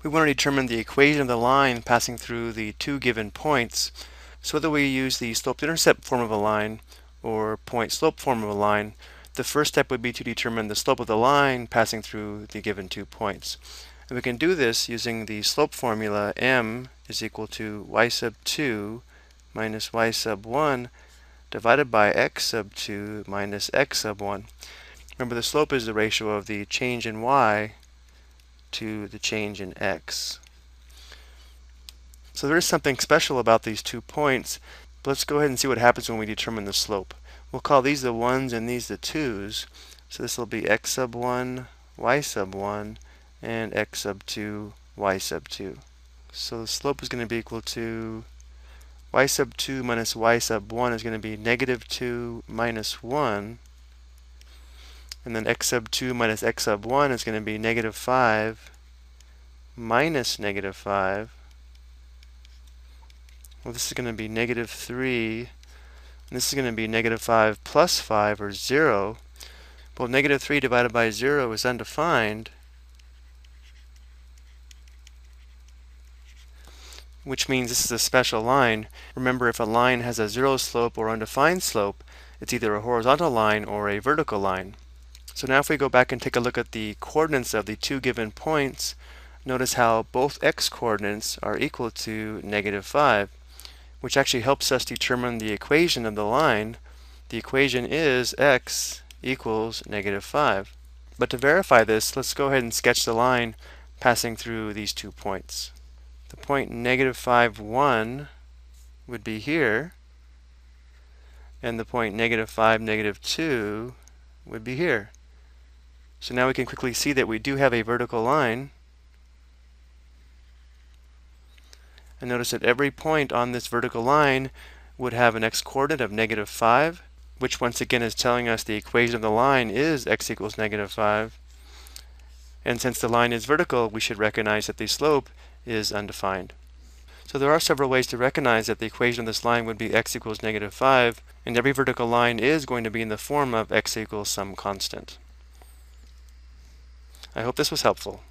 We want to determine the equation of the line passing through the two given points. So whether we use the slope-intercept form of a line or point-slope form of a line, the first step would be to determine the slope of the line passing through the given 2 points. And we can do this using the slope formula m is equal to y sub 2 minus y sub 1 divided by x sub 2 minus x sub 1. Remember, the slope is the ratio of the change in y to the change in x. So there is something special about these 2 points, but let's go ahead and see what happens when we determine the slope. We'll call these the 1's and these the 2's. So this will be x sub 1, y sub 1, and x sub 2, y sub 2. So the slope is going to be equal to y sub 2 minus y sub 1 is going to be negative 2 minus 1. And then x sub 2 minus x sub 1 is going to be negative 5 minus negative 5. Well, this is going to be negative 3. And this is going to be negative 5 plus 5, or 0. Well, negative 3 divided by 0 is undefined, which means this is a special line. Remember, if a line has a 0 slope or undefined slope, it's either a horizontal line or a vertical line. So now if we go back and take a look at the coordinates of the 2 given points, notice how both x coordinates are equal to negative 5, which actually helps us determine the equation of the line. The equation is x equals negative 5. But to verify this, let's go ahead and sketch the line passing through these 2 points. The point negative 5, 1 would be here, and the point negative 5, negative 2 would be here. So now we can quickly see that we do have a vertical line. And notice that every point on this vertical line would have an x-coordinate of negative 5, which once again is telling us the equation of the line is x equals negative 5. And since the line is vertical, we should recognize that the slope is undefined. So there are several ways to recognize that the equation of this line would be x equals negative 5, and every vertical line is going to be in the form of x equals some constant. I hope this was helpful.